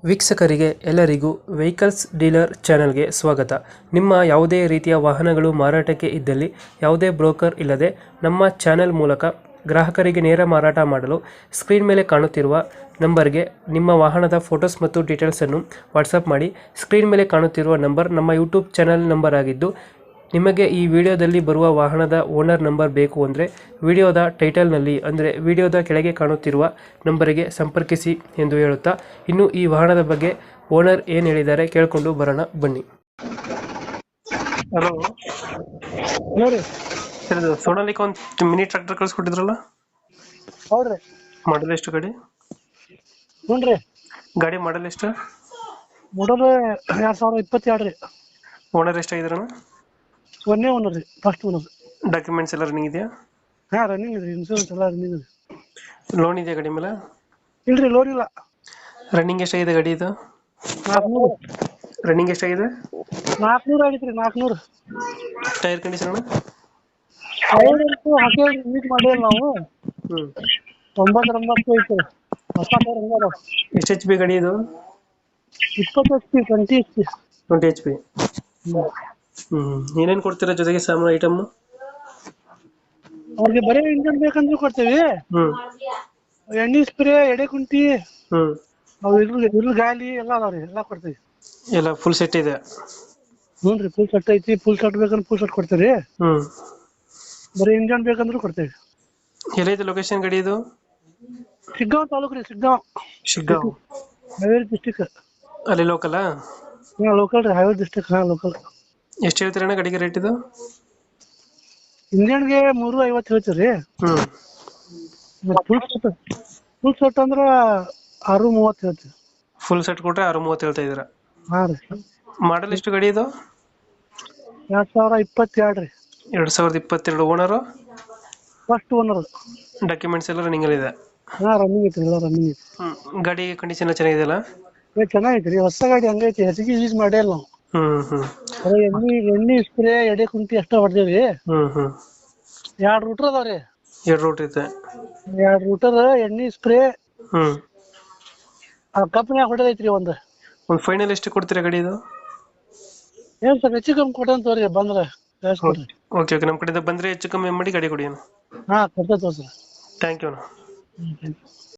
ವೀಕ್ಷಕರಿಗೆ ಎಲ್ಲರಿಗೂ vehicles dealer ಚಾನೆಲ್ಗೆ ಸ್ವಾಗತ. ನಿಮ್ಮ ಯಾವುದೇ ರೀತಿಯ ವಾಹನಗಳು ಮಾರಾಟಕ್ಕೆ ಇದ್ದಲ್ಲಿ ಯಾವುದೇ ಬ್ರೋಕರ್ ಇಲ್ಲದೆ ನಮ್ಮ ಚಾನೆಲ್ ಮೂಲಕ ಗ್ರಾಹಕರಿಗೆ ನೇರ ಮಾರಾಟ ಮಾಡಲು ಸ್ಕ್ರೀನ್ ಮೇಲೆ ಕಾಣುತ್ತಿರುವ ನಂಬರ್ಗೆ ನಿಮ್ಮ ವಾಹನದ ಫೋಟೋಸ್ ಮತ್ತು ಡೀಟೇಲ್ಸನ್ನು ವಾಟ್ಸಪ್ ಮಾಡಿ. ಸ್ಕ್ರೀನ್ ಮೇಲೆ ಕಾಣುತ್ತಿರುವ ನಂಬರ್ ನಮ್ಮ ಯೂಟ್ಯೂಬ್ ಚಾನೆಲ್ ನಂಬರ್ ಆಗಿದ್ದು, ನಿಮಗೆ ಈ ವಿಡಿಯೋದಲ್ಲಿ ಬರುವ ವಾಹನದ ಓನರ್ ನಂಬರ್ ಬೇಕು ಅಂದರೆ ವಿಡಿಯೋದ ಟೈಟಲ್ನಲ್ಲಿ ಅಂದರೆ ವಿಡಿಯೋದ ಕೆಳಗೆ ಕಾಣುತ್ತಿರುವ ನಂಬರಿಗೆ ಸಂಪರ್ಕಿಸಿ ಎಂದು ಹೇಳುತ್ತಾ, ಇನ್ನು ಈ ವಾಹನದ ಬಗ್ಗೆ ಓನರ್ ಏನು ಹೇಳಿದ್ದಾರೆ ಕೇಳಿಕೊಂಡು ಬರೋಣ ಬನ್ನಿ. ಹಲೋ ನೋಡಿ. ಸರ್, ಇದು ಸೋನಾಲಿಕ ಒಂದು ಮಿನಿ ಟ್ರ್ಯಾಕ್ಟರ್ ಕಳಿಸ್ಕೊಟ್ಟಿದ್ರಲ್ಲ, ಹೌದ್ರಿ. ಮಾಡಲ್ ಎಷ್ಟು ಗಾಡಿ? ಹ್ಞೂನ್ರಿ. ಗಾಡಿ ಮಾಡಲ್ ಎಷ್ಟು? ಮಾಡಲ್ 2022 ರೀ. ಓನರ್ ಎಷ್ಟಾಗಿದ್ರಣ? ಒಂದೇ ಓನರ್ ರೀ, ಫಸ್ಟ್ ಓನರ್. ಡಾಕ್ಯುಮೆಂಟ್ಸ್ ಎಲ್ಲ ರನ್ನಿಂಗ್ ಇದೆಯಾ? ರನ್ನಿಂಗ್ ಇದೆ, ಇನ್ಶೂರೆನ್ಸ್ ಎಲ್ಲ ರನ್ನಿಂಗ್ ಇದೆ. ಲೋನ್ ಇದೆಯಾ ಗಾಡಿ ಮೇಲೆ? ಇಲ್ರಿ, ಲೋನ್ ಇಲ್ಲ. ರನ್ನಿಂಗ್ ಎಷ್ಟಾಗಿದೆ ಗಾಡಿ ಇದು? 400. ರನ್ನಿಂಗ್ ಎಷ್ಟಾಗಿದೆ? 400 ಆಗೈತ್ರಿ, 400. ಟೈರ್ ಕಂಡೀಷನ್ ಅಣ್ಣ? ಹಾಕಿ ಯೂಸ್ ಮಾಡಿಲ್ಲ ನಾವು. 90 ಐತೆ. ಹೊಸ ಟೈರ್ ಹಂಗ ಅದಾವ. ಎಷ್ಟು ಎಚ್ ಪಿ ಗಾಡಿ ಇದು? 20 HP, 20 HP. 20 H P. ಏನೇನು ಕೊಡ್ತೀರಾ ಜೊತೆಗೆ ಸಾಮಾನು ಐಟಮ್? ಅವ್ರಿಗೆ ಬರೀ ಇಂಜನ್ ಬೇಕಂದ್ರೂ ಕೊಡ್ತೇವಿ. ಎಣ್ಣೆ ಸ್ಪ್ರೇ, ಎಡೆ ಕುಂಟಿ, ಅವು ಇರ್ಲು ಗಾಲಿ ಎಲ್ಲ ಅದಾವ್ರಿ, ಎಲ್ಲ ಕೊಡ್ತೇವಿ. ಎಲ್ಲ ಫುಲ್ ಸೆಟ್ ಇದೆ? ಹ್ಞೂನ್ರಿ, ಫುಲ್ ಸೆಟ್ ಐತಿ. ಫುಲ್ ಸೆಟ್ ಬೇಕಂದ್ರೆ ಫುಲ್ ಸೆಟ್ ಕೊಡ್ತೇವ್ರಿ. ಬರೀ ಇಂಜನ್ ಬೇಕಂದ್ರೂ ಕೊಡ್ತೇವಿ. ಎಲ್ಲೈತೆ ಲೊಕೇಶನ್ ಗಾಡಿ ಇದು? ಶಿಗ್ಗಾಂವ್ ತಾಲೂಕು ರೀ, ಶಿಗ್ಗಾಂವ್. ಹಾವೇರಿ ಡಿಸ್ಟಿಕ್. ಅಲ್ಲಿ ಲೋಕಲಾ? ಲೋಕಲ್ ರೀ, ಹಾವೇರಿ ಡಿಸ್ಟಿಕ್. ಲೋಕಲ್. ಎಷ್ಟು ಹೇಳ್ತೀರಣ್ಣ ಗಾಡಿಗೆ ರೇಟ್ ಇದು? ಇಂಜನ್ಗೆ 350 ಹೇಳ್ತೀರಿ. ಫುಲ್ ಸೆಟ್ ಅಂದ್ರ 630 ಹೇಳ್ತೀವಿ. ಫುಲ್ ಸೆಟ್ ಕೊಟ್ರೆ 630 ಹೇಳ್ತಾ ಇದೀರಾ? ಹಾ ರೀ. ಮಾಡಲ್ ಎಷ್ಟು ಗಾಡಿ ಇದು? 2022 ರೀ. 2022. ಓನರು? First owner. ಡಾಕ್ಯುಮೆಂಟ್ಸ್ ಎಲ್ಲ ರನ್ನಿಂಗ್ ಅಲ್ಲಿ ಇದೆ? ರನ್ನಿಂಗ್ ಐತ್ರಿ, ಎಲ್ಲ ರನ್ನಿಂಗ್ ಐತಿ. ಗಾಡಿ ಕಂಡೀಷನ್ ಎಲ್ಲ ಚೆನ್ನಾಗಿದೆಯಲ್ಲ? ಚೆನ್ನಾಗೈತ್ರಿ, ಹೊಸ ಗಾಡಿ ಹಂಗೈತಿ. ಹೆಚ್ಚಿಗೆ ಯೂಸ್ ಮಾಡಿಲ್ಲ ನಾವು. ಎಣ್ಣೆ ಸ್ಪ್ರೇ, ಎಡೆ ಕುಂಟಿ ಅಷ್ಟ ಹೊಡ್ದೇವ್ರಿ. 2 ರೂಟರ್ ಅದಾವ್ರಿ. 2 ರೂಟ್ ಐತೆ? 2 ರೂಟರ್, ಎಣ್ಣೆ ಸ್ಪ್ರೇ ಕಂಪ್ನಿಯಾಗ ಹೊಡೆದೈತ್ರಿ. ಒಂದು ಫೈನಲ್ ಎಷ್ಟು ಕೊಡ್ತೀರಾ ಗಾಡಿ ಇದು? ಏನ್ ಸ್ವಲ್ಪ ಹೆಚ್ಚು ಕಮ್ಮಿ ಕೊಟ್ಟಂತವ್ರಿ, ಬಂದ್ರ ಕಳ್ಸ್ಕೊಡ್ರಿ. ಓಕೆ, ನಮ್ಮ ಕಡೆಯಿಂದ ಬಂದ್ರೆ ಹೆಚ್ಚು ಕಮ್ಮಿ ಮಾಡಿ ಗಾಡಿ ಕೊಡಿ. ಕೊಡ್ತೇವೆ ಸರ್. Thank you.